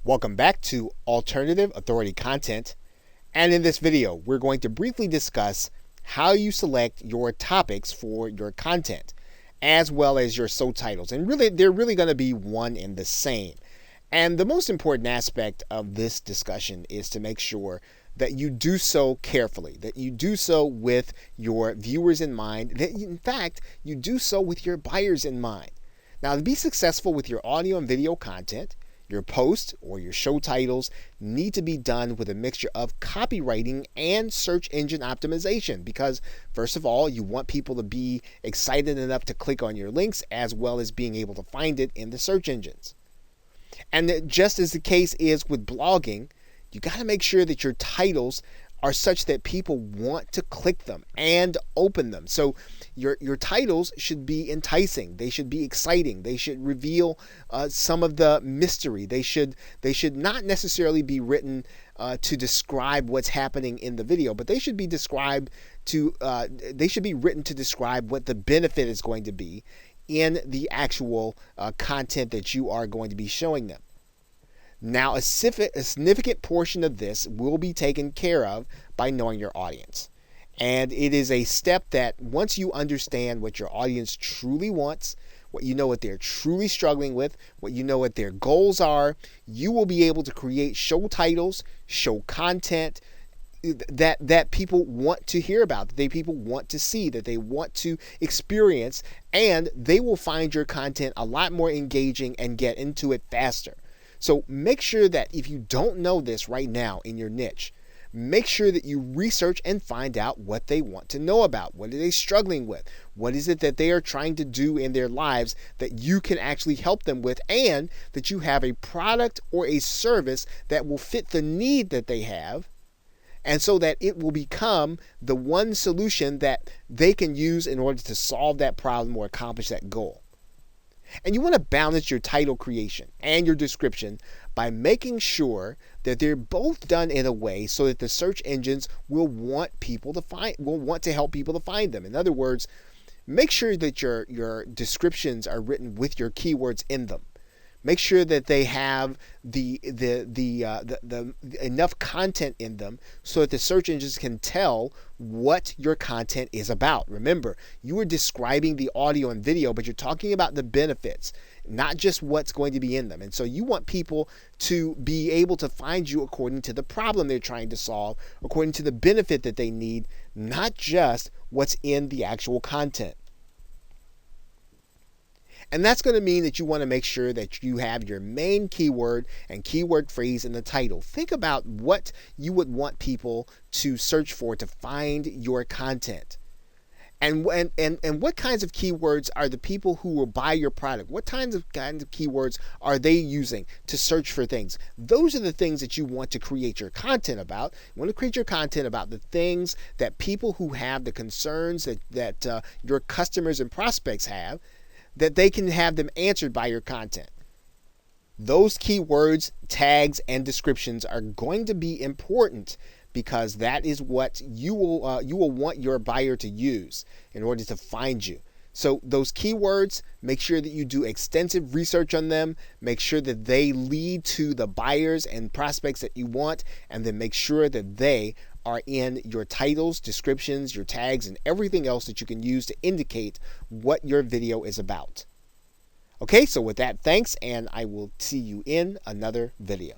Welcome back to Alternative Authority Content, and in this video we're going to briefly discuss how you select your topics for your content as well as your subtitles, and really they're really going to be one and the same. And the most important aspect of this discussion is to make sure that you do so carefully, that you do so with your viewers in mind, that in fact you do so with your buyers in mind. Now, to be successful with your audio and video content, your posts or your show titles need to be done with a mixture of copywriting and search engine optimization, because first of all, you want people to be excited enough to click on your links as well as being able to find it in the search engines. And just as the case is with blogging, you got to make sure that your titles are such that people want to click them and open them. So your titles should be enticing. They should be exciting. They should reveal some of the mystery. They should not necessarily be written to describe what's happening in the video, but they should be written to describe what the benefit is going to be in the actual content that you are going to be showing them. Now, a significant portion of this will be taken care of by knowing your audience. And it is a step that once you understand what your audience truly wants, what you know what they're truly struggling with, what you know what their goals are, you will be able to create show titles, show content that people want to hear about, that people want to see, that they want to experience, and they will find your content a lot more engaging and get into it faster. So make sure that if you don't know this right now in your niche, make sure that you research and find out what they want to know about. What are they struggling with? What is it that they are trying to do in their lives that you can actually help them with, and that you have a product or a service that will fit the need that they have, and so that it will become the one solution that they can use in order to solve that problem or accomplish that goal. And you want to balance your title creation and your description by making sure that they're both done in a way so that the search engines will want to help people to find them. In other words, make sure that your descriptions are written with your keywords in them. Make sure that they have the enough content in them so that the search engines can tell what your content is about. Remember, you are describing the audio and video, but you're talking about the benefits, not just what's going to be in them. And so you want people to be able to find you according to the problem they're trying to solve, according to the benefit that they need, not just what's in the actual content. And that's going to mean that you want to make sure that you have your main keyword and keyword phrase in the title. Think about what you would want people to search for to find your content. And what kinds of keywords are the people who will buy your product? What kinds of keywords are they using to search for things? Those are the things that you want to create your content about. You want to create your content about the things that people who have the concerns that your customers and prospects have, that they can have them answered by your content. Those keywords, tags, and descriptions are going to be important because that is what you will want your buyer to use in order to find you. So those keywords, make sure that you do extensive research on them, make sure that they lead to the buyers and prospects that you want, and then make sure that they are in your titles, descriptions, your tags, and everything else that you can use to indicate what your video is about. Okay, so with that, thanks, and I will see you in another video.